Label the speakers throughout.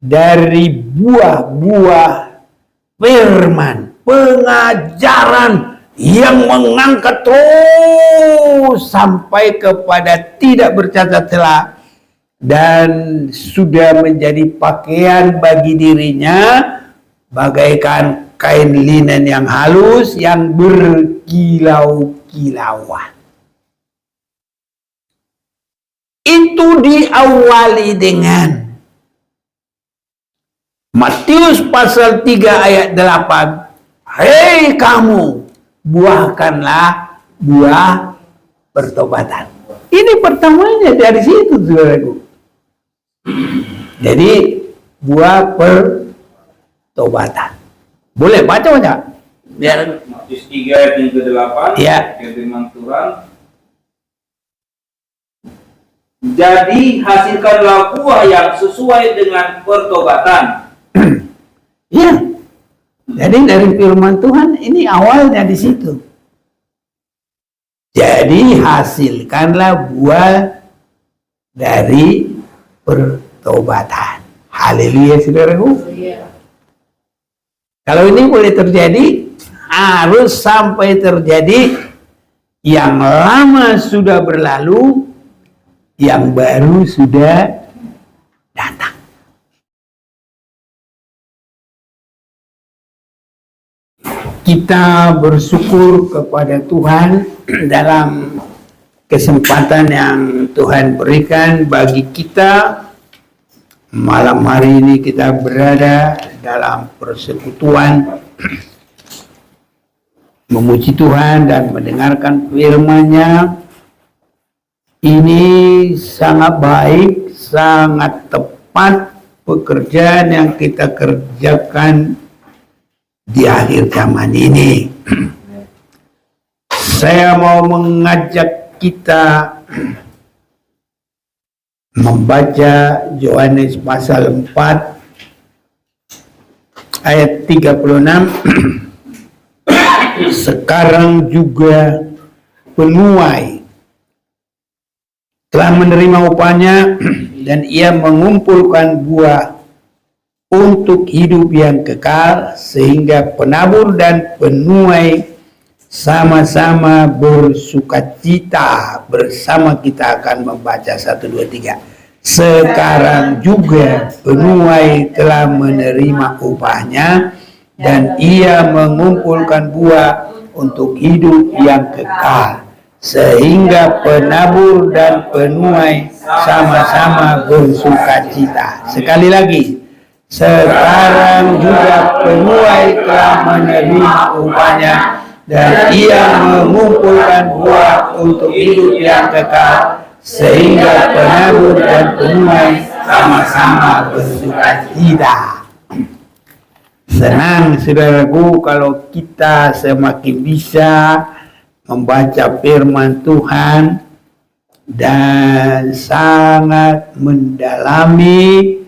Speaker 1: dari buah-buah firman, pengajaran yang mengangkat terus sampai kepada tidak bercacat celah dan sudah menjadi pakaian bagi dirinya bagaikan kain linen yang halus yang berkilau-kilauan. Itu diawali dengan Matius pasal 3 ayat 8. Hei kamu, buahkanlah buah pertobatan. Ini pertamanya dari situ, saudaraku. Jadi buah pertobatan. Boleh baca?
Speaker 2: Biar Matius 3 ayat yang ke-8.
Speaker 1: Ya.
Speaker 2: Firman Tuhan. Jadi hasilkanlah buah yang sesuai dengan pertobatan.
Speaker 1: Ya. Jadi dari firman Tuhan ini awalnya di situ. Jadi hasilkanlah buah dari pertobatan. Haleluya, saudaraku. Kalau ini boleh terjadi, harus sampai terjadi. Yang lama sudah berlalu, yang baru sudah datang. Kita bersyukur kepada Tuhan dalam kesempatan yang Tuhan berikan bagi kita. Malam hari ini kita berada dalam persekutuan memuji Tuhan dan mendengarkan firman-Nya. Ini sangat baik, sangat tepat pekerjaan yang kita kerjakan di akhir zaman ini. Saya mau mengajak kita membaca Yohanes pasal 4 ayat 36. Sekarang juga penuai telah menerima upahnya dan ia mengumpulkan buah untuk hidup yang kekal, sehingga penabur dan penuai sama-sama bersukacita bersama. Kita akan membaca 1, 2, 3. Sekarang juga penuai telah menerima upahnya dan ia mengumpulkan buah untuk hidup yang kekal, sehingga penabur dan penuai sama-sama bersukacita. Sekali lagi, sekarang juga penuai telah menerima upahnya dan ia mengumpulkan buah untuk hidup yang kekal, sehingga penabur dan penuai sama-sama bersukacita. Senang, saudaraku, kalau kita semakin bisa membaca firman Tuhan dan sangat mendalami,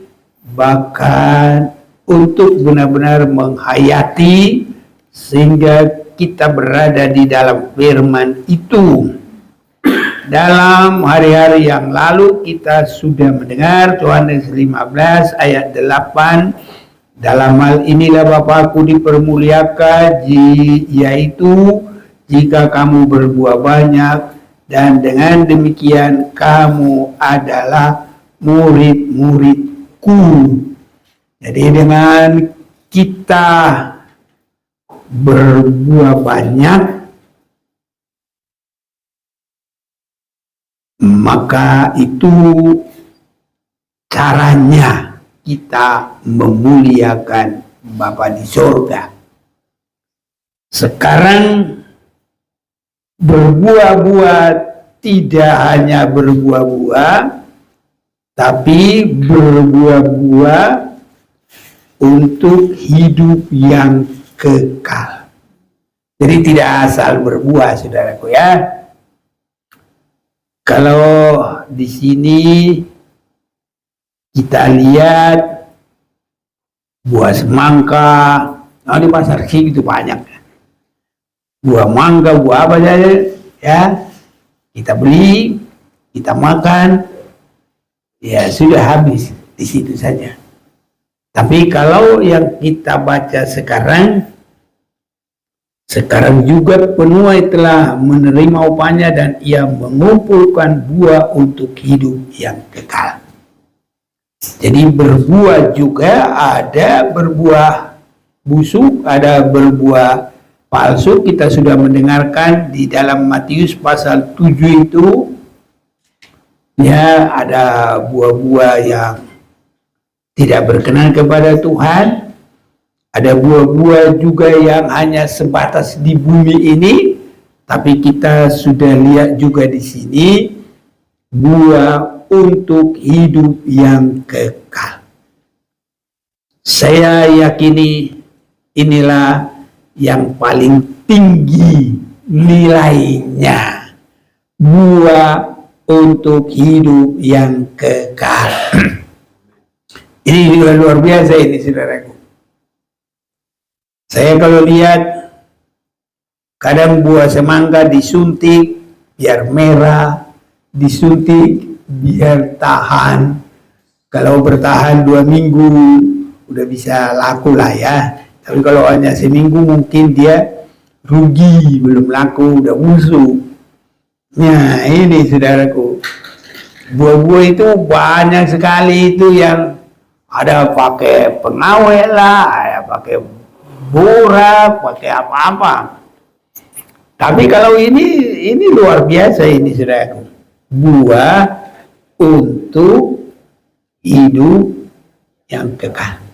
Speaker 1: bahkan untuk benar-benar menghayati, sehingga kita berada di dalam firman itu. Dalam hari-hari yang lalu kita sudah mendengar Yohanes 15 ayat 8. Dalam hal inilah Bapakku dipermuliakan, yaitu jika kamu berbuah banyak, dan dengan demikian kamu adalah murid-muridku. Jadi dengan kita berbuah banyak, maka itu caranya kita memuliakan Bapa di surga. Sekarang berbuah-buah tidak hanya berbuah-buah, tapi berbuah-buah untuk hidup yang kekal. Jadi tidak asal berbuah, saudaraku ya. Kalau di sini kita lihat buah semangka, di pasar sini itu banyak. Buah mangga, buah apa saja, ya kita beli, kita makan, ya sudah habis di situ saja. Tapi kalau yang kita baca sekarang juga penuai telah menerima upahnya dan ia mengumpulkan buah untuk hidup yang kekal. Jadi berbuah juga, ada berbuah busuk, ada berbuah palsu. Kita sudah mendengarkan di dalam Matius pasal 7 itu, ya, ada buah-buah yang tidak berkenan kepada Tuhan. Ada buah-buah juga yang hanya sebatas di bumi ini, tapi kita sudah lihat juga di sini buah untuk hidup yang kekal. Saya yakini inilah yang paling tinggi nilainya, buah untuk hidup yang kekal. Ini juga luar biasa ini, saudaraku. Saya kalau lihat kadang buah semangka disuntik biar merah, disuntik biar tahan. Kalau bertahan 2 minggu udah bisa laku lah ya. Tapi kalau hanya seminggu mungkin dia rugi, belum laku, udah busuk. Nah ini saudaraku, buah-buah itu banyak sekali itu yang ada pakai pengawet lah, ada pakai borak, pakai apa-apa. Tapi kalau ini luar biasa ini saudaraku, buah untuk hidup yang kekal.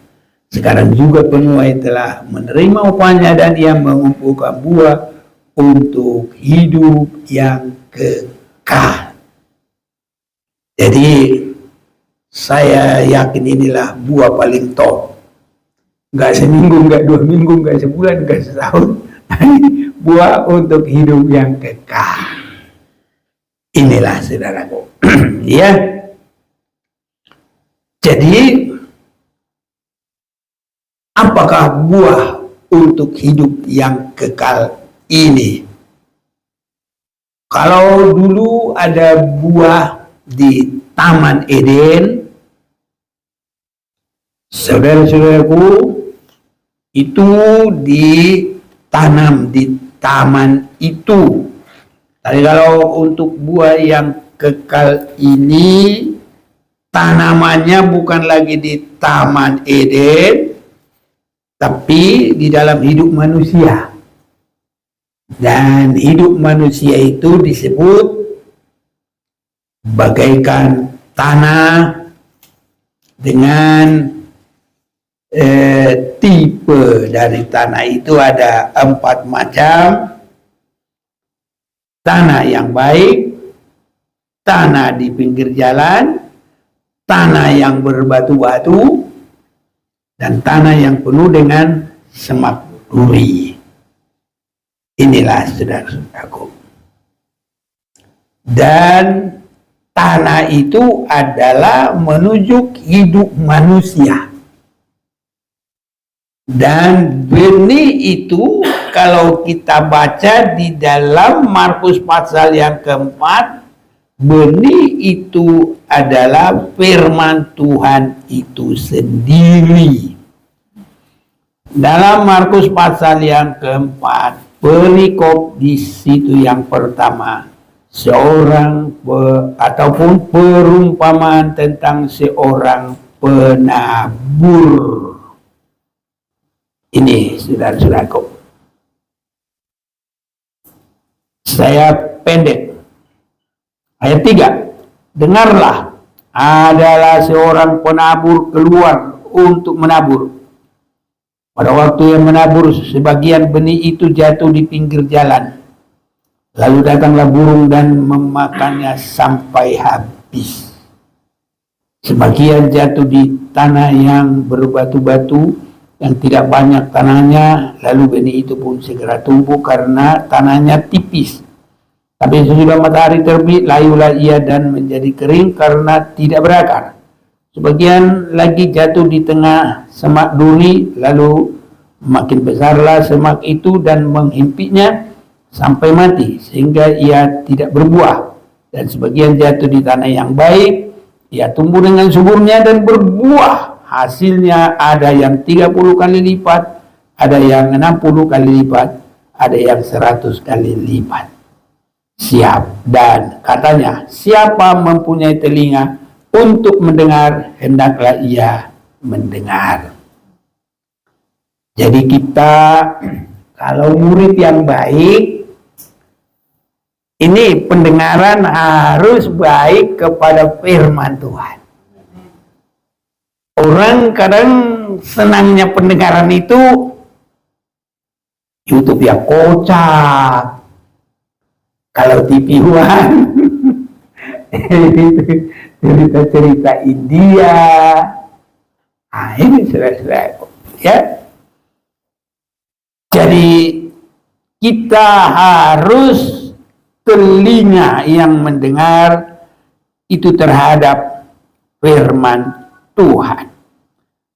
Speaker 1: Sekarang juga penuai telah menerima upahnya dan ia mengumpulkan buah untuk hidup yang kekal. Jadi saya yakin inilah buah paling top. Enggak seminggu, enggak 2 minggu, enggak sebulan, enggak setahun. Buah untuk hidup yang kekal. Inilah saudaraku. Ya. Jadi apakah buah untuk hidup yang kekal ini? Kalau dulu ada buah di Taman Eden, saudara-saudaraku, itu ditanam di taman itu. Tapi kalau untuk buah yang kekal ini, tanamannya bukan lagi di Taman Eden, tapi di dalam hidup manusia. Dan hidup manusia itu disebut bagaikan tanah dengan tipe dari tanah itu ada 4 macam. Tanah yang baik, tanah di pinggir jalan, tanah yang berbatu-batu, dan tanah yang penuh dengan semak duri. Inilah saudara-saudaraku. Dan tanah itu adalah menunjuk hidup manusia. Dan benih itu kalau kita baca di dalam Markus pasal yang keempat, benih itu adalah firman Tuhan itu sendiri. Dalam Markus pasal yang keempat, perikop di situ yang pertama, seorang ataupun perumpamaan tentang seorang penabur. Ini saudara-saudaraku, saya pendek. Ayat 3, dengarlah, adalah seorang penabur keluar untuk menabur. Pada waktu yang menabur, sebagian benih itu jatuh di pinggir jalan. Lalu datanglah burung dan memakannya sampai habis. Sebagian jatuh di tanah yang berbatu-batu, yang tidak banyak tanahnya, lalu benih itu pun segera tumbuh karena tanahnya tipis. Tapi sesudah matahari terbit, layulah ia dan menjadi kering karena tidak berakar. Sebagian lagi jatuh di tengah semak duri, lalu makin besarlah semak itu dan menghimpitnya sampai mati, sehingga ia tidak berbuah. Dan sebagian jatuh di tanah yang baik, ia tumbuh dengan suburnya dan berbuah hasilnya ada yang 30 kali lipat, ada yang 60 kali lipat, ada yang 100 kali lipat. Siap. Dan katanya, siapa mempunyai telinga untuk mendengar, hendaklah ia mendengar. Jadi kita kalau murid yang baik, ini pendengaran harus baik kepada firman Tuhan. Orang kadang senangnya pendengaran itu YouTube ya kocak. Kalau TV One cerita-cerita India. Nah, ini saudara-saudara ya. Jadi kita harus telinga yang mendengar itu terhadap firman Tuhan.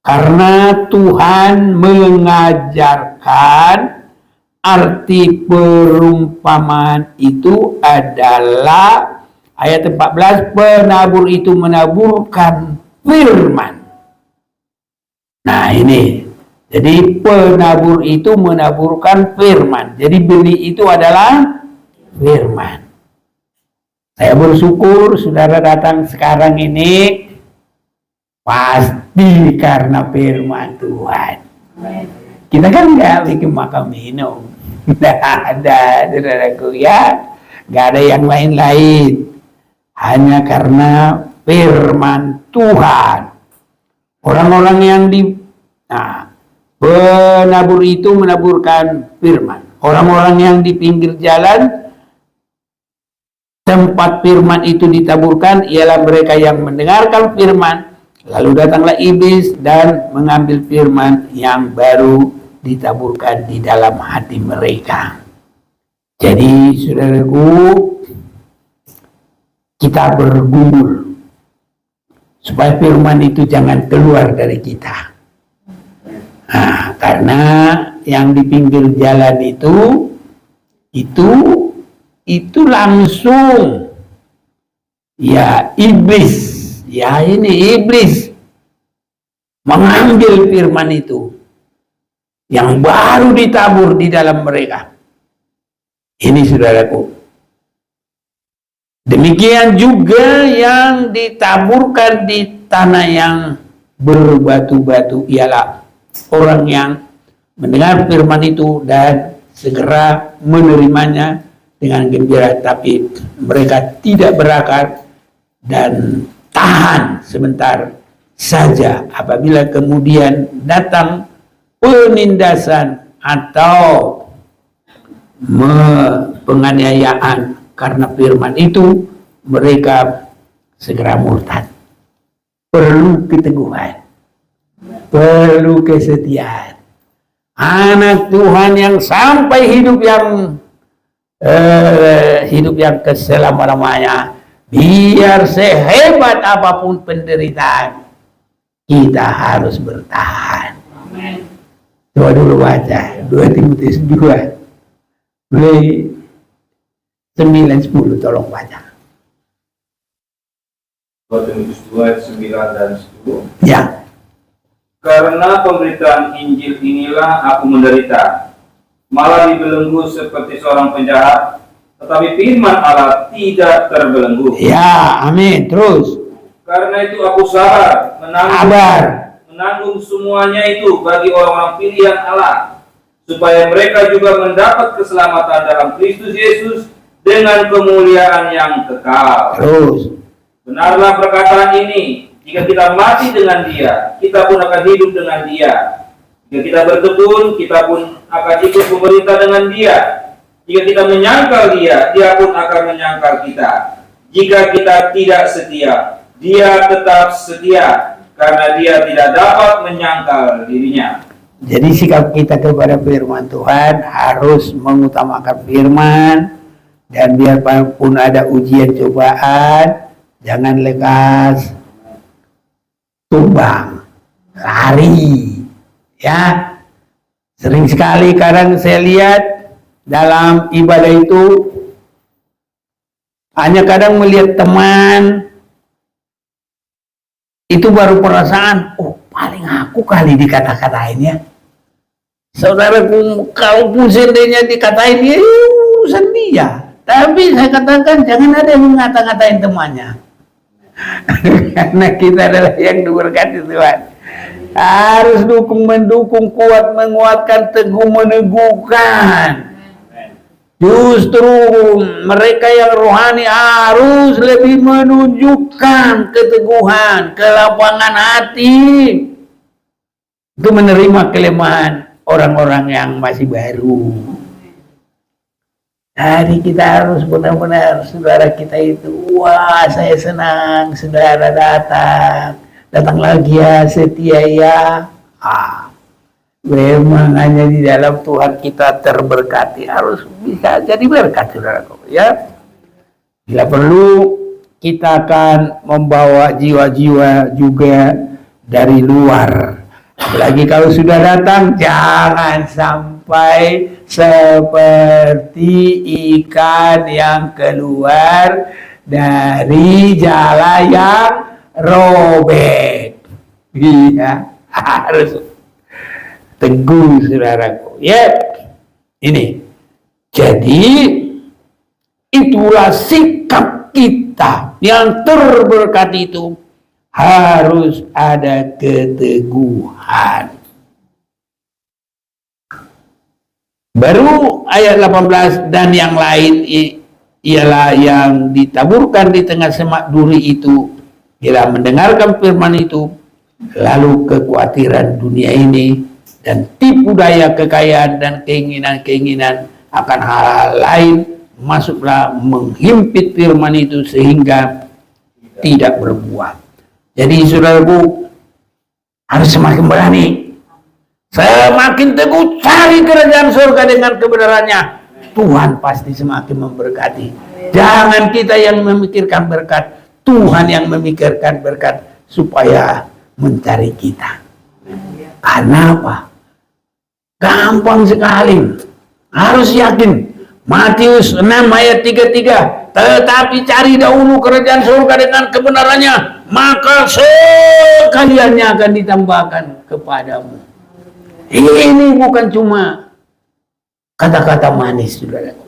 Speaker 1: Karena Tuhan mengajarkan arti perumpamaan itu adalah ayat 14, penabur itu menaburkan firman. Nah ini, jadi penabur itu menaburkan firman. Jadi benih itu adalah firman. Saya bersyukur saudara datang sekarang ini pasti karena firman Tuhan. Kita kan nggak bikin makan minum. Nggak ada, saudaraku ya. Nggak ada yang lain-lain. Hanya karena firman Tuhan. Orang-orang yang penabur itu menaburkan firman. Orang-orang yang di pinggir jalan, tempat firman itu ditaburkan, ialah mereka yang mendengarkan firman. Lalu datanglah iblis dan mengambil firman yang baru ditaburkan di dalam hati mereka. Jadi saudaraku, kita bergumul supaya firman itu jangan keluar dari kita. Nah, karena yang di pinggir jalan itu langsung ya iblis. Ya ini iblis mengambil firman itu yang baru ditabur di dalam mereka. Ini saudaraku. Demikian juga yang ditaburkan di tanah yang berbatu-batu ialah orang yang mendengar firman itu dan segera menerimanya dengan gembira, tapi mereka tidak berakar dan tahan sebentar saja apabila kemudian datang penindasan atau penganiayaan karena firman itu, mereka segera murtad. Perlu keteguhan, perlu kesetiaan. Anak Tuhan yang sampai hidup yang keselama-lamanya, biar sehebat apapun penderitaan, kita harus bertahan. Coba dulu baca 2 Timotius 2 mulai 9-10, tolong baca.
Speaker 2: 2 Timotius 2 9 dan 10.
Speaker 1: Ya.
Speaker 2: Karena pemberitaan Injil inilah aku menderita, malah dibelenggu seperti seorang penjahat, tetapi firman Allah tidak terbelenggu.
Speaker 1: Ya, amin. Terus.
Speaker 2: Karena itu aku sabar, menanggung semuanya itu bagi orang-orang pilihan Allah, supaya mereka juga mendapat keselamatan dalam Kristus Yesus dengan kemuliaan yang kekal.
Speaker 1: Terus.
Speaker 2: Benarlah perkataan ini, jika kita mati dengan Dia, kita pun akan hidup dengan Dia. Jika kita berkebun, kita pun akan ikut pemerintah dengan Dia. Jika kita menyangkal Dia, Dia pun akan menyangkal kita. Jika kita tidak setia, Dia tetap setia, karena Dia tidak dapat menyangkal dirinya.
Speaker 1: Jadi sikap kita kepada firman Tuhan harus mengutamakan firman, dan biarpun ada ujian cobaan, jangan lekas tumbang, lari. Ya, sering sekali kadang saya lihat dalam ibadah itu hanya kadang melihat teman itu baru perasaan, oh paling aku kali dikata-katain ya. Saudaraku, kalaupun seandainya dikatain dia, urusan dia. Tapi saya katakan jangan ada yang ngata-ngatain temannya. Karena kita adalah yang diberkati Tuhan. Harus mendukung, kuat menguatkan, teguh meneguhkan. Justru mereka yang rohani harus lebih menunjukkan keteguhan, kelapangan hati untuk menerima kelemahan orang-orang yang masih baru. Jadi kita harus benar-benar, saudara kita itu, wah saya senang saudara datang lagi ya, setia ya. Memang hanya di dalam Tuhan kita terberkati, harus bisa jadi berkat saudaraku ya. Bila perlu kita akan membawa jiwa-jiwa juga dari luar. Apalagi kalau sudah datang, jangan sampai seperti ikan yang keluar dari jala yang robek. Iya, harus teguh saudaraku. Ya, ini. Jadi itulah sikap kita yang terberkati itu. Harus ada keteguhan. Baru ayat 18 dan yang lain ialah yang ditaburkan di tengah semak duri itu, bila mendengarkan firman itu, lalu kekhawatiran dunia ini dan tipu daya kekayaan dan keinginan-keinginan akan hal lain masuklah menghimpit firman itu sehingga tidak berbuah. Jadi saudaraku harus semakin berani, semakin teguh cari kerajaan surga dengan kebenarannya. Tuhan pasti semakin memberkati. Jangan kita yang memikirkan berkat, Tuhan yang memikirkan berkat supaya mencari kita. Karena apa? Gampang sekali. Harus yakin. Matius 6 ayat 33. Tetapi cari dahulu kerajaan surga dengan kebenarannya, maka sekaliannya akan ditambahkan kepadamu. Ini bukan cuma kata-kata manis, saudaraku,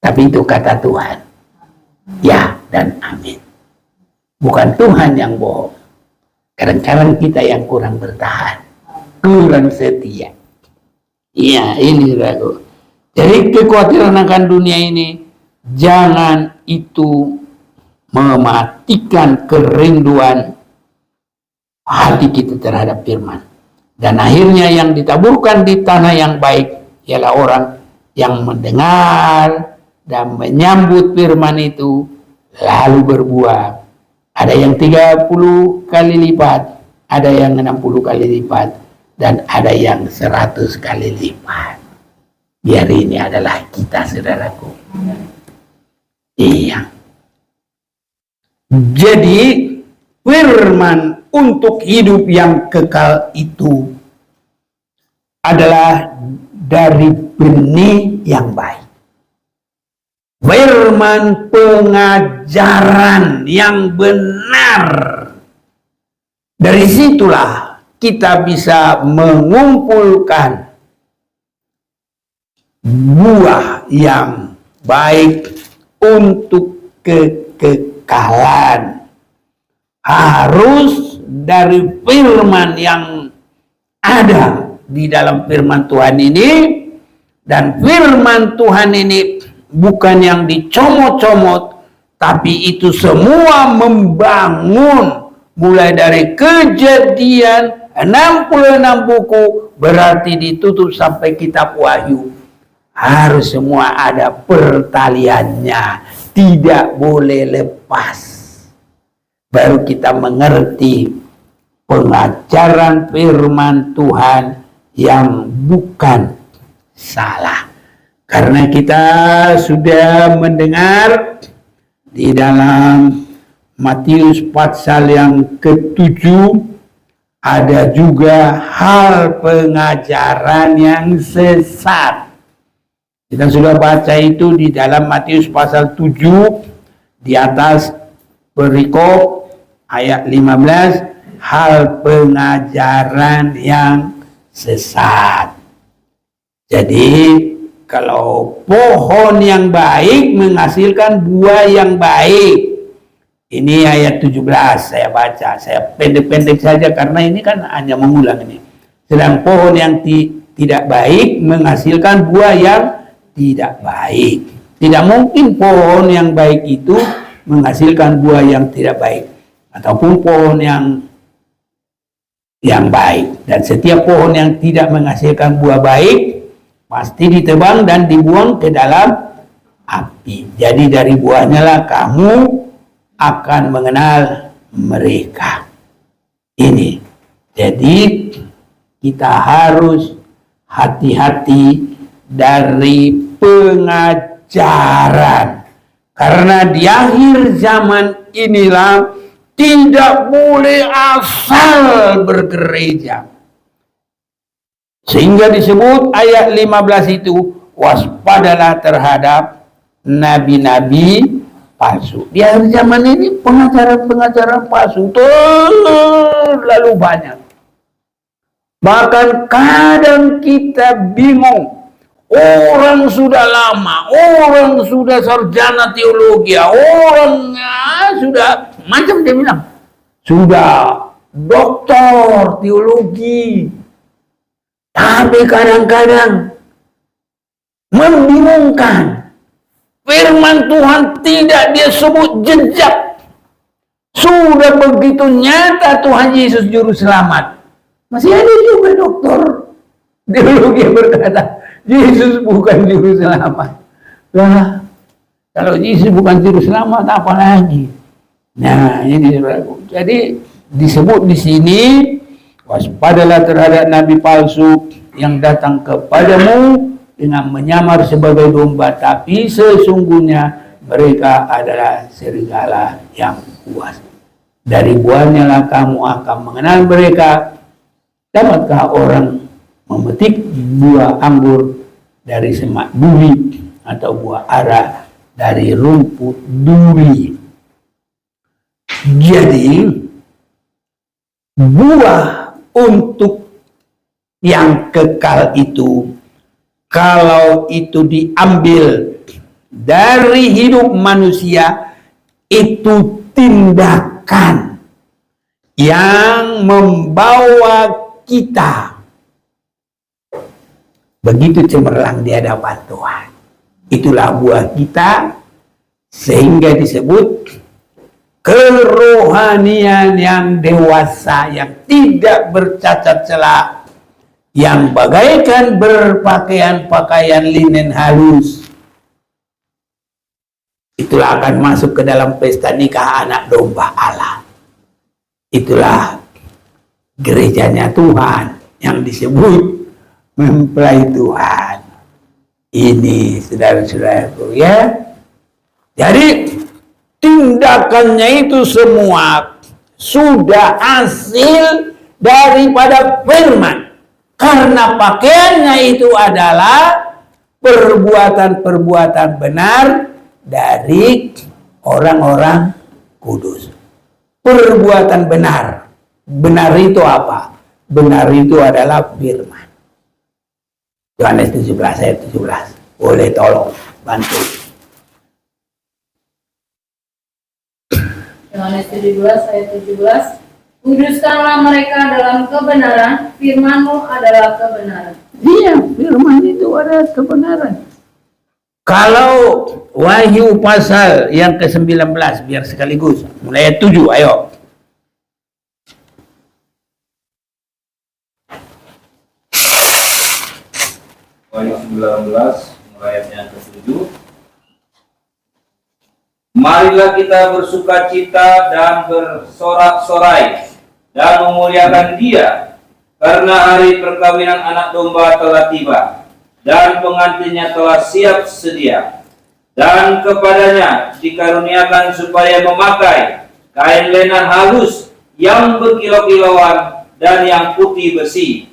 Speaker 1: tapi itu kata Tuhan. Ya dan amin. Bukan Tuhan yang bohong. Kadang-kadang kita yang kurang bertahan, kurang setia. Iya, ini saudaraku. Jadi kekhawatiran akan dunia ini, jangan itu mematikan kerinduan hati kita terhadap firman. Dan akhirnya yang ditaburkan di tanah yang baik ialah orang yang mendengar dan menyambut firman itu lalu berbuah. Ada yang 30 kali lipat, ada yang 60 kali lipat, dan ada yang 100 kali lipat. Biar ini adalah kita, saudaraku. Iya. Jadi firman untuk hidup yang kekal itu adalah dari benih yang baik. Firman pengajaran yang benar. Dari situlah kita bisa mengumpulkan buah yang baik untuk kekekalan. Harus dari firman yang ada di dalam firman Tuhan ini, dan firman Tuhan ini bukan yang dicomot-comot, tapi itu semua membangun, mulai dari Kejadian 66 buku, berarti ditutup sampai kitab Wahyu. Harus semua ada pertaliannya, tidak boleh lepas. Baru kita mengerti pengajaran firman Tuhan yang bukan salah. Karena kita sudah mendengar di dalam Matius pasal yang ke-7, ada juga hal pengajaran yang sesat. Kita sudah baca itu di dalam Matius pasal 7, di atas perikop ayat 15, hal pengajaran yang sesat. Jadi kalau pohon yang baik menghasilkan buah yang baik. Ini ayat 17 saya baca. Saya pendek-pendek saja karena ini kan hanya mengulang ini. Sedang pohon yang tidak baik menghasilkan buah yang tidak baik. Tidak mungkin pohon yang baik itu menghasilkan buah yang tidak baik. Ataupun pohon yang baik. Dan setiap pohon yang tidak menghasilkan buah baik pasti ditebang dan dibuang ke dalam api. Jadi dari buahnya lah kamu akan mengenal mereka. Ini. Jadi kita harus hati-hati dari pengajaran. Karena di akhir zaman inilah tidak boleh asal bergereja. Sehingga disebut ayat 15 itu, waspadalah terhadap nabi-nabi palsu. Di akhir zaman ini pengajaran-pengajaran palsu terlalu banyak. Bahkan kadang kita bingung. Orang sudah lama, orang sudah sarjana teologi, orang sudah macam dia bilang, sudah doktor teologi. Tapi kadang-kadang membingungkan. Firman Tuhan tidak dia sebut jejak. Sudah begitu nyata Tuhan Yesus juru selamat. Masih ada juga dokter teologi yang berkata, Yesus bukan juru selamat. Lah, kalau Yesus bukan juru selamat, apa lagi? Nah, ini jadi disebut di sini, waspadalah terhadap nabi palsu yang datang kepadamu dengan menyamar sebagai domba, tapi sesungguhnya mereka adalah serigala yang buas. Dari buahnya lah kamu akan mengenal mereka. Dapatkah orang memetik buah anggur dari semak duri atau buah ara dari rumput duri? Jadi buah untuk yang kekal itu, kalau itu diambil dari hidup manusia, itu tindakan yang membawa kita begitu cemerlang di hadapan Tuhan. Itulah buah kita, sehingga disebut kerohanian yang dewasa, yang tidak bercacat celah, yang bagaikan berpakaian pakaian linen halus. Itulah akan masuk ke dalam pesta nikah anak domba Allah. Itulah gerejanya Tuhan yang disebut mempelai Tuhan. Ini saudara-saudaraku ya. Jadi tindakannya itu semua sudah hasil daripada firman. Karena pakaiannya itu adalah perbuatan-perbuatan benar dari orang-orang kudus. Perbuatan benar. Benar itu apa? Benar itu adalah firman. Yohanes 17 ayat 17. Boleh tolong bantu.
Speaker 3: Yohanes 17 ayat 17. Kuduskanlah mereka dalam kebenaran, firman-Mu adalah kebenaran.
Speaker 1: Iya, firman itu adalah kebenaran. Kalau Wahyu pasal yang ke-19, biar sekaligus. Mulai ayat 7, ayo.
Speaker 2: Wahyu 19, mulai ayat yang ke-7. Marilah kita bersukacita dan bersorak-sorai dan memuliakan Dia, karena hari perkawinan anak domba telah tiba, dan pengantinnya telah siap sedia. Dan kepadanya dikaruniakan supaya memakai kain lenan halus yang berkilau-kilauan dan yang putih bersih.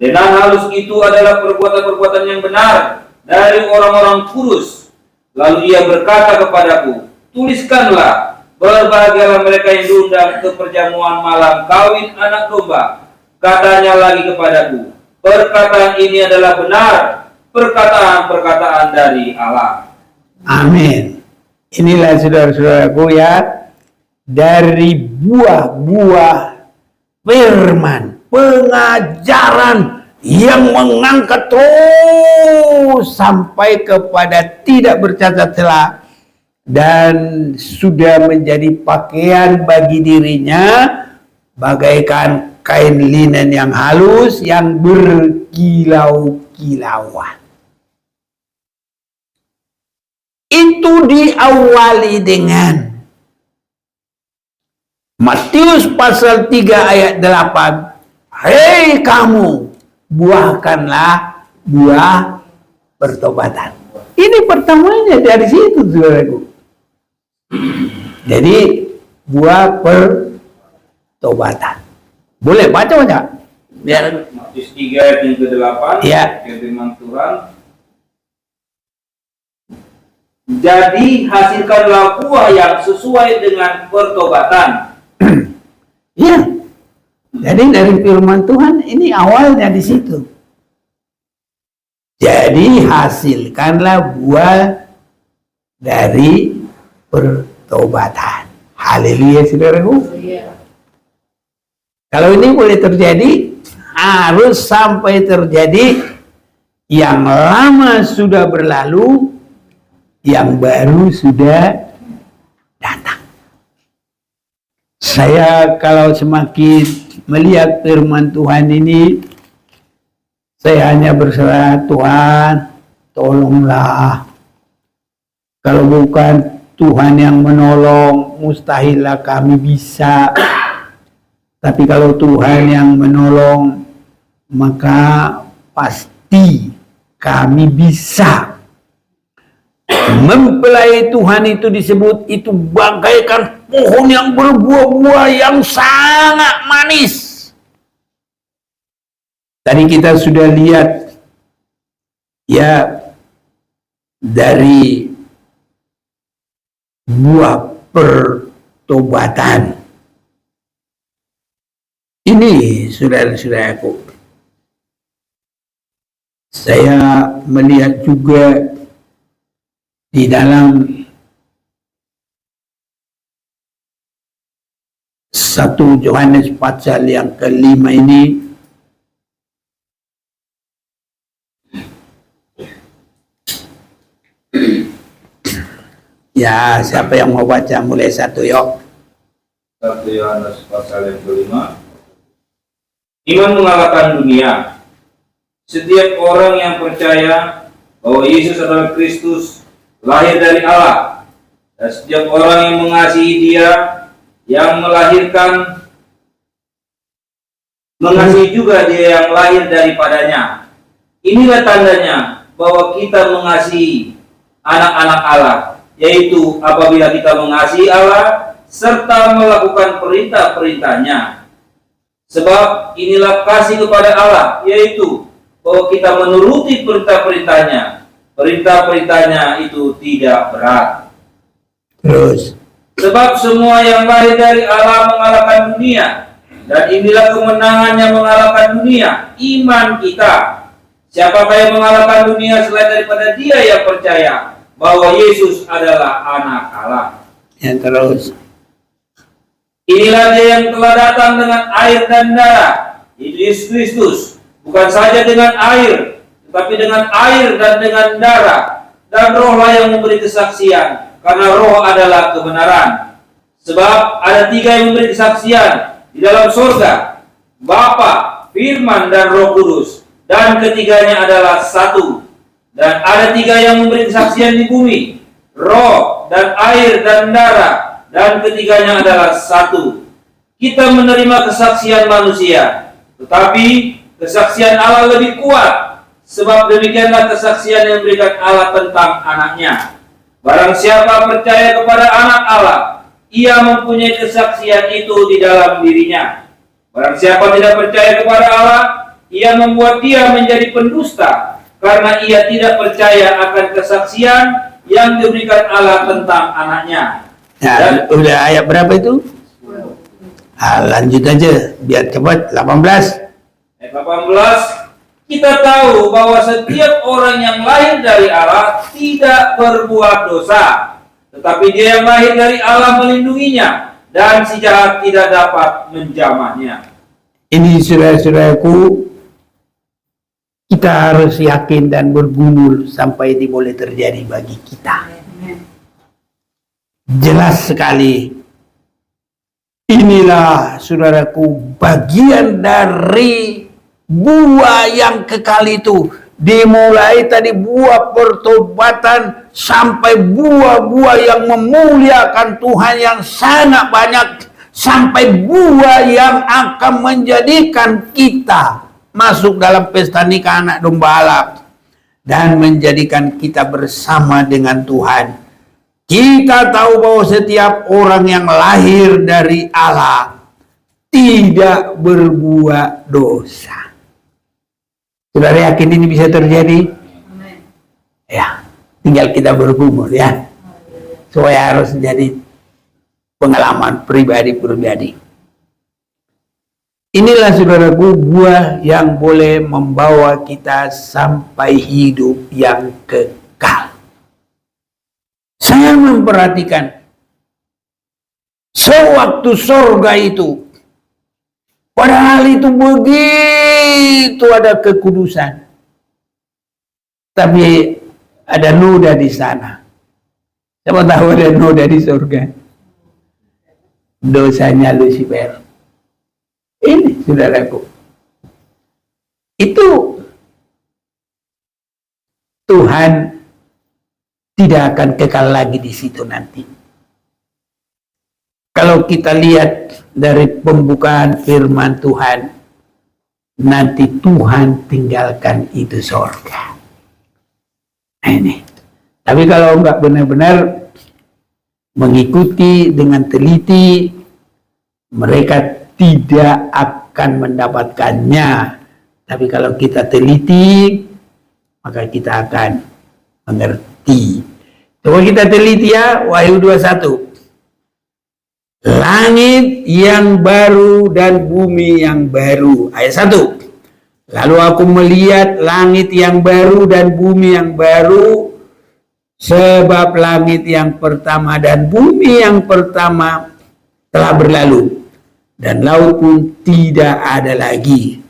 Speaker 2: Lenan halus itu adalah perbuatan-perbuatan yang benar dari orang-orang kudus. Lalu Ia berkata kepadaku, tuliskanlah, Berbahagialah mereka yang diundang ke perjamuan malam kawin anak domba. Katanya lagi kepadaku, perkataan ini adalah benar, perkataan-perkataan dari Allah. Amin.
Speaker 1: Inilah saudara-saudaraku ya, dari buah-buah firman, pengajaran yang mengangkat terus sampai kepada tidak bercacat celah dan sudah menjadi pakaian bagi dirinya bagaikan kain linen yang halus yang berkilau-kilauan. Itu diawali dengan Matius pasal 3 ayat 8. Hei kamu, buahkanlah buah pertobatan. Ini pertamanya dari situ, saudaraku. Jadi buah pertobatan. Boleh baca? Biar
Speaker 2: Matius 3 ayat yang ke-8.
Speaker 1: Ya.
Speaker 2: Firman Tuhan. Jadi hasilkanlah buah yang sesuai dengan pertobatan.
Speaker 1: Ya. Jadi dari firman Tuhan ini awalnya di situ. Jadi hasilkanlah buah dari pertobatan. Haleluya, saudaraku. Kalau ini boleh terjadi, harus sampai terjadi. Yang lama sudah berlalu, yang baru sudah datang. Saya kalau semakin melihat firman Tuhan ini, saya hanya berserah, Tuhan, tolonglah. Kalau bukan Tuhan yang menolong, mustahillah kami bisa. Tapi kalau Tuhan yang menolong, maka pasti kami bisa. Mempelai Tuhan itu disebut itu bagaikan pohon yang berbuah-buah yang sangat manis. Tadi kita sudah lihat ya dari buah pertobatan. Ini saudara-saudaraku, saya melihat juga di dalam 1 Yohanes pasal yang ke-5 ini, ya siapa yang mau baca mulai 1 yuk.
Speaker 2: 1 Yohanes pasal yang ke-5. Iman mengalahkan dunia. Setiap orang yang percaya bahwa Yesus adalah Kristus, lahir dari Allah, dan setiap orang yang mengasihi Dia yang melahirkan, mengasihi juga Dia yang lahir daripadanya. Inilah tandanya bahwa kita mengasihi anak-anak Allah, yaitu apabila kita mengasihi Allah serta melakukan perintah-perintahnya. Sebab inilah kasih kepada Allah, yaitu bahwa kita menuruti perintah-perintahnya. Perintah-perintahnya itu tidak berat.
Speaker 1: Terus.
Speaker 2: Sebab semua yang lahir dari Allah mengalahkan dunia. Dan inilah kemenangan yang mengalahkan dunia, iman kita. Siapakah yang mengalahkan dunia selain daripada Dia yang percaya bahwa Yesus adalah anak Allah.
Speaker 1: Yang terus.
Speaker 2: Inilah Dia yang telah datang dengan air dan darah, Yesus Kristus. Bukan saja dengan air, tetapi dengan air dan dengan darah. Dan Rohlah yang memberi kesaksian, karena Roh adalah kebenaran. Sebab ada 3 yang memberi kesaksian di dalam surga, Bapa, Firman, dan Roh Kudus. Dan ketiganya adalah satu. Dan ada 3 yang memberi kesaksian di bumi, Roh, dan air, dan darah. Dan ketiganya adalah satu. Kita menerima kesaksian manusia, tetapi kesaksian Allah lebih kuat. Sebab demikianlah kesaksian yang diberikan Allah tentang anaknya. Barang siapa percaya kepada anak Allah, ia mempunyai kesaksian itu di dalam dirinya. Barang siapa tidak percaya kepada Allah, ia membuat dia menjadi pendusta, karena ia tidak percaya akan kesaksian yang diberikan Allah tentang anaknya.
Speaker 1: Nah, udah ayat berapa itu? Lanjut aja biar cepat. 18.
Speaker 2: Ayat 18, kita tahu bahwa setiap orang yang lahir dari Allah tidak berbuat dosa, tetapi dia yang lahir dari Allah melindunginya, dan si jahat tidak dapat menjamahnya.
Speaker 1: Ini saudara-saudaraku, kita harus yakin dan bergumul sampai ini boleh terjadi bagi kita. Jelas sekali. Inilah saudaraku bagian dari buah yang kekal itu. Dimulai tadi buah pertobatan sampai buah-buah yang memuliakan Tuhan yang sangat banyak, sampai buah yang akan menjadikan kita masuk dalam pesta nikah anak domba Allah dan menjadikan kita bersama dengan Tuhan. Kita tahu bahwa setiap orang yang lahir dari Allah tidak berbuat dosa. Saudara yakin ini bisa terjadi? Ya, tinggal kita bergumul ya. Supaya harus jadi pengalaman pribadi-pribadi. Inilah saudaraku buah yang boleh membawa kita sampai hidup yang kekal. Saya memperhatikan sewaktu sorga itu, padahal itu begitu ada kekudusan, tapi ada noda di sana. Siapa tahu ada noda di sorga? Dosanya Lucifer. Ini saudaraku, itu Tuhan tidak akan kekal lagi di situ nanti. Kalau kita lihat dari pembukaan firman Tuhan, nanti Tuhan tinggalkan itu sorga. Nah ini. Tapi kalau enggak benar-benar mengikuti dengan teliti, mereka tidak akan mendapatkannya. Tapi kalau kita teliti, maka kita akan mengerti. Coba kita teliti ya, Wahyu 21. Langit yang baru dan bumi yang baru. Ayat 1. Lalu aku melihat langit yang baru dan bumi yang baru, sebab langit yang pertama dan bumi yang pertama telah berlalu, dan laut pun tidak ada lagi.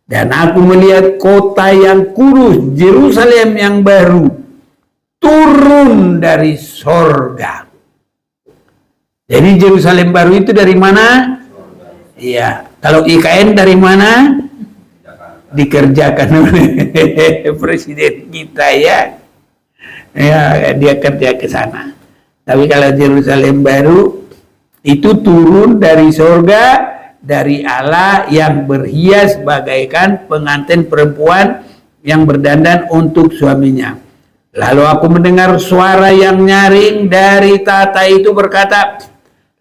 Speaker 1: Dan aku melihat kota yang kudus, Yerusalem yang baru, turun dari sorga. Jadi Yerusalem baru itu dari mana? Iya. Kalau IKN dari mana? Dikerjakan oleh presiden kita ya. Ya, dia kerja ke sana. Tapi kalau Yerusalem baru itu turun dari sorga, dari Allah yang berhias bagaikan pengantin perempuan yang berdandan untuk suaminya. Lalu aku mendengar suara yang nyaring dari tahta itu berkata,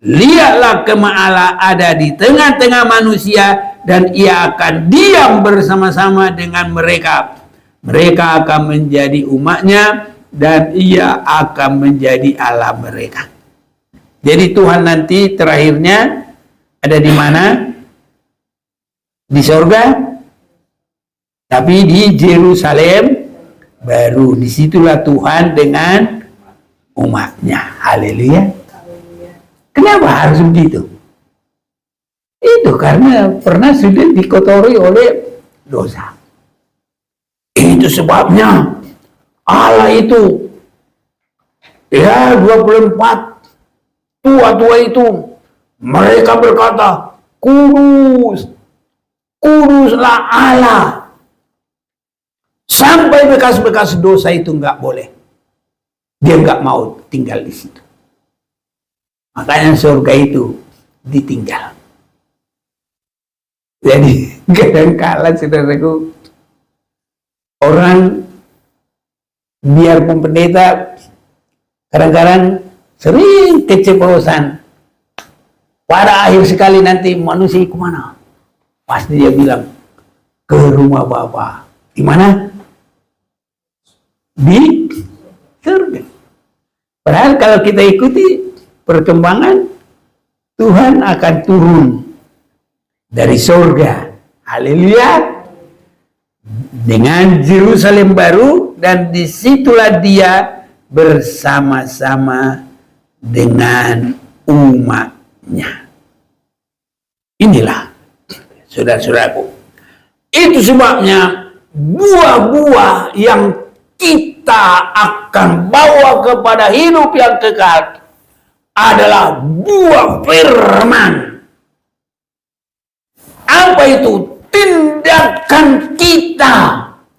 Speaker 1: lihatlah kemah Allah ada di tengah-tengah manusia, dan ia akan diam bersama-sama dengan mereka. Mereka akan menjadi umatnya, dan ia akan menjadi Allah mereka. Jadi Tuhan nanti terakhirnya ada di mana? Di sorga, tapi di Yerusalem baru. Disitulah Tuhan dengan umatnya. Haleluya. Kenapa harus begitu? Itu karena pernah sudah dikotori oleh dosa. Itu sebabnya Allah itu ya 24 tua-tua itu mereka berkata, kudus, kuduslah Allah. Sampai bekas-bekas dosa itu nggak boleh. Dia nggak mau tinggal di situ. Makanya surga itu ditinggal. Jadi kadang-kala saudaraku, orang biarpun pendeta kadang-kadang sering keceplosan. Pada akhir sekali nanti manusia kemana? Pasti dia bilang ke rumah Bapa. Di mana? Di surga. Padahal kalau kita ikuti perkembangan, Tuhan akan turun dari surga. Haleluya. Dengan Yerusalem baru, dan disitulah dia bersama-sama dengan umatnya. Inilah, saudara-saudaraku, itu sebabnya buah-buah yang kita akan bawa kepada hidup yang kekal adalah buah firman. Apa itu? Tindakan kita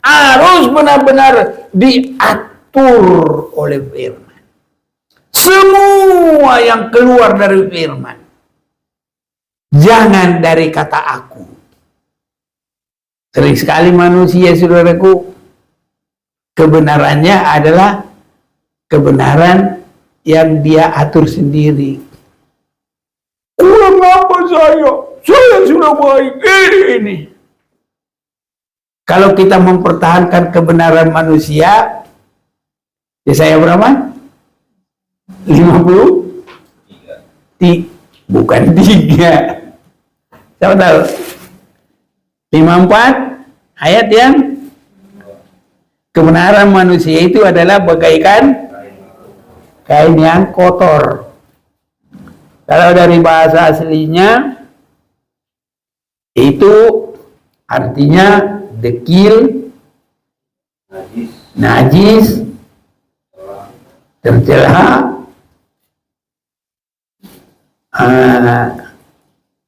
Speaker 1: harus benar-benar diatur oleh firman. Semua yang keluar dari firman, jangan dari kata aku. Sering sekali manusia, saudaraku, kebenarannya adalah kebenaran yang dia atur sendiri. Kurang apa saya? Saya sudah baik ini. Kalau kita mempertahankan kebenaran manusia, Yesaya berapa? 50? Bukan 3. Siapa tahu? 54 ayat yang kebenaran manusia itu adalah bagaikan kain yang kotor. Kalau dari bahasa aslinya itu artinya dekil, najis, tercela,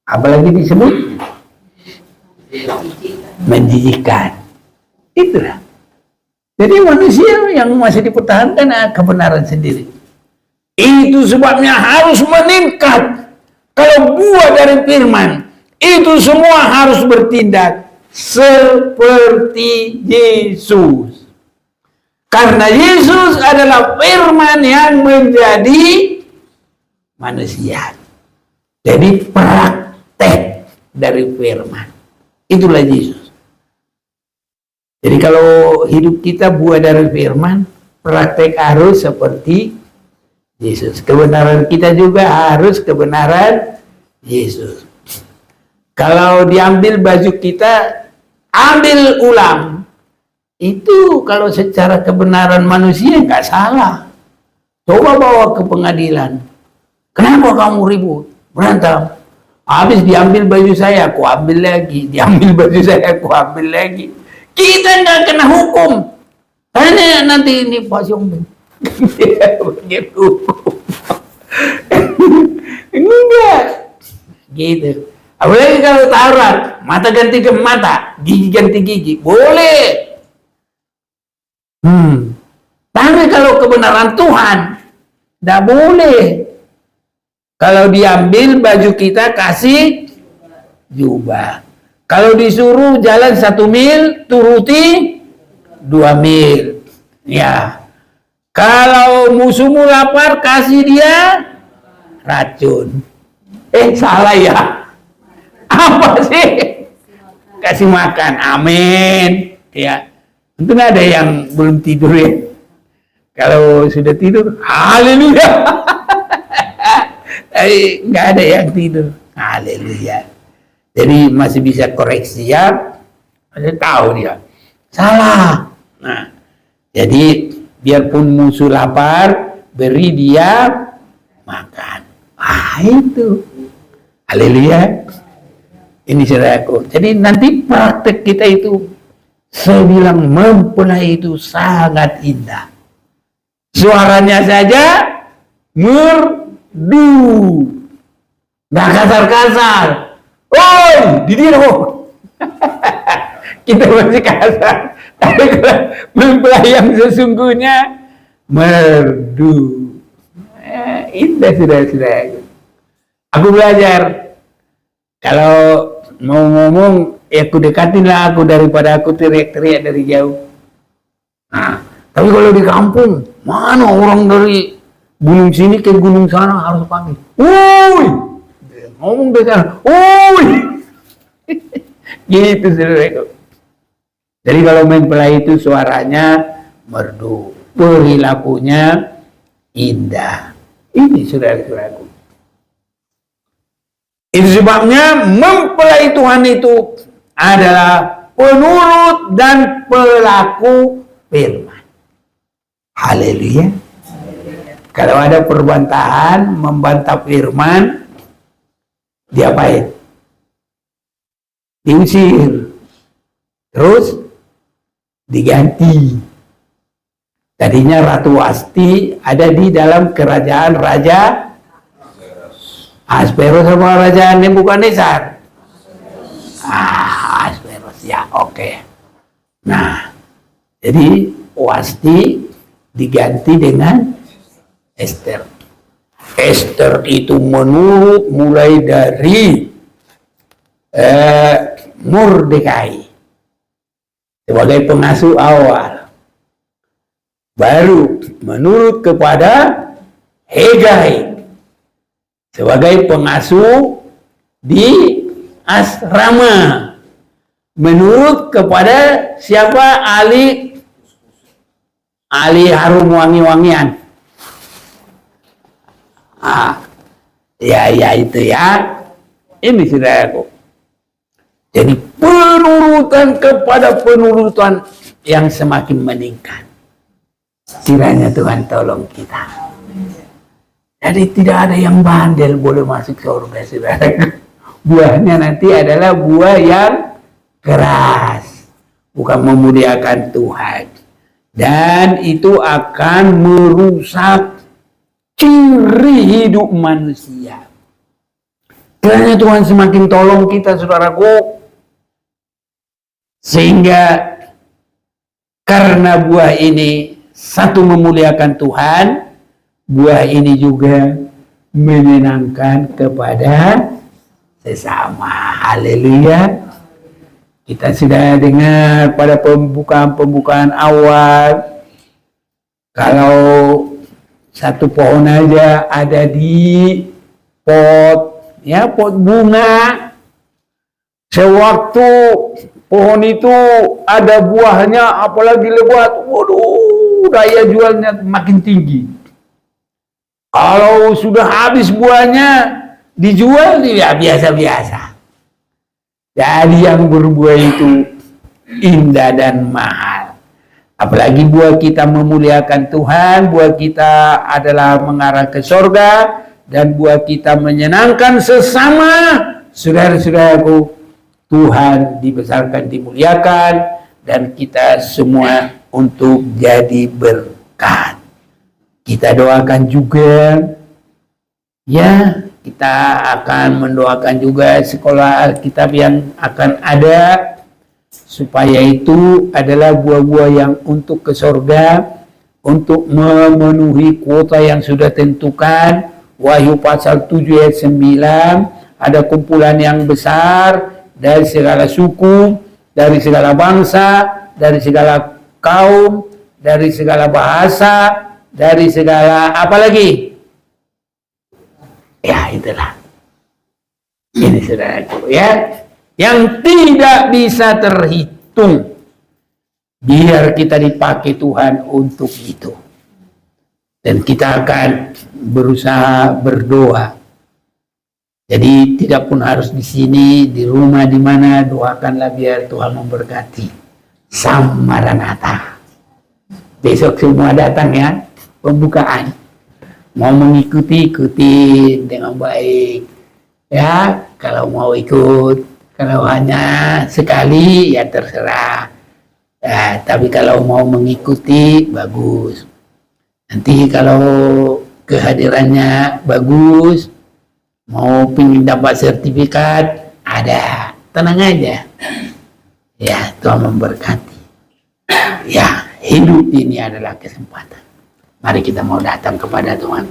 Speaker 1: apalagi disebut menjijikkan. Itulah. Jadi manusia yang masih dipertahankan kebenaran sendiri. Itu sebabnya harus meningkat. Kalau buah dari firman, itu semua harus bertindak seperti Yesus. Karena Yesus adalah firman yang menjadi manusia. Jadi praktek dari firman. Itulah Yesus. Jadi kalau hidup kita buah dari firman, praktek harus seperti Yesus. Kebenaran kita juga harus kebenaran Yesus. Kalau diambil baju kita, ambil ulang. Itu kalau secara kebenaran manusia nggak salah. Coba bawa ke pengadilan. Kenapa kamu ribut? Berantem. Habis diambil baju saya, aku ambil lagi. Diambil baju saya, aku ambil lagi. Kita nggak kena hukum. Hanya nanti ini Pak Siombing. Begitu. Enggak. Gitu. Apalagi kalau taruhan, mata ganti ke mata, gigi ganti gigi, boleh. Tapi kalau kebenaran Tuhan, tidak boleh. Kalau diambil baju kita, kasih jubah. Kalau disuruh jalan 1 mil, turuti 2 mil. Ya. Kalau musuhmu lapar, kasih dia racun. Salah ya. Apa sih? Kasih makan. Amin. Ya. Tentu nggak ada yang belum tidur ya. Kalau sudah tidur, haleluya. Nggak ada yang tidur. Haleluya. Jadi masih bisa koreksi ya. Masih tahu dia. Salah. Nah, jadi biarpun musuh lapar, beri dia makan. Itu. Haleluya. Ini saudaraku. Jadi nanti praktek kita itu, saya bilang mempelai itu sangat indah. Suaranya saja merdu. Nggak kasar-kasar. Oi, didiro. Kita masih kasar. Tapi kalau mempelai yang sesungguhnya merdu. Indah saudara-saudara. Aku belajar. Kalau mau ngomong, aku dekatinlah aku daripada aku teriak-teriak dari jauh. Nah, tapi kalau di kampung, mana orang dari gunung sini ke gunung sana harus panggil. Woi, ngomong dari sana. Woi, gitu saudaraku. Jadi kalau mempelai itu suaranya merdu, perilakunya indah. Ini saudara-saudaraku. Itu sebabnya mempelai Tuhan itu adalah penurut dan pelaku firman. Haleluya. Kalau ada perbantahan membantah firman, diapain? Diusir. Terus diganti. Tadinya Ratu Wasti ada di dalam kerajaan Raja Asperos sama Raja Nebukadnezar. Asperos ya, oke. Nah, jadi Wasti diganti dengan Ester. Ester itu menurut mulai dari Mordekai sebagai pengasuh awal, baru menurut kepada Hegai sebagai pengasuh di asrama, menurut kepada siapa? Ali harum wangi-wangian. Ya itu ya. Ini saudaraku. Jadi penurutan kepada penurutan yang semakin meningkat. Kiranya Tuhan tolong kita. Jadi tidak ada yang bandel boleh masuk surga, saudaraku. Buahnya nanti adalah buah yang keras, bukan memuliakan Tuhan. Dan itu akan merusak ciri hidup manusia. Kiranya Tuhan semakin tolong kita, saudaraku, sehingga karena buah ini satu memuliakan Tuhan, buah ini juga menyenangkan kepada sesama. Haleluya. Kita sudah dengar pada pembukaan awal, kalau satu pohon aja ada di pot bunga, sewaktu pohon itu ada buahnya apalagi lebat, waduh, daya jualnya makin tinggi. Kalau sudah habis buahnya dijual ya biasa-biasa. Jadi yang berbuah itu indah dan mahal. Apalagi buah kita memuliakan Tuhan, buah kita adalah mengarah ke surga, dan buah kita menyenangkan sesama. Saudara-saudaraku, Tuhan dibesarkan, dimuliakan, dan kita semua untuk jadi berkat. Kita doakan juga, ya, kita akan mendoakan juga sekolah Alkitab yang akan ada, supaya itu adalah buah-buah yang untuk ke surga, untuk memenuhi kuota yang sudah tentukan. Wahyu pasal 7 ayat 9, ada kumpulan yang besar dari segala suku, dari segala bangsa, dari segala kaum, dari segala bahasa, dari segala apa lagi? Ya, itulah. Ini saudaraku ya, yang tidak bisa terhitung. Biar kita dipakai Tuhan untuk itu. Dan kita akan berusaha berdoa. Jadi tidak pun harus di sini, di rumah, di mana, doakanlah biar Tuhan memberkati. Sam Maranatha. Besok semua datang ya, pembukaan. Mau mengikuti, ikuti dengan baik. Ya, kalau mau ikut, kalau hanya sekali ya terserah. Ya, tapi kalau mau mengikuti bagus. Nanti kalau kehadirannya bagus, mau pingin dapat sertifikat, ada. Tenang aja. Ya, Tuhan memberkati. Ya, hidup ini adalah kesempatan. Mari kita mau datang kepada Tuhan.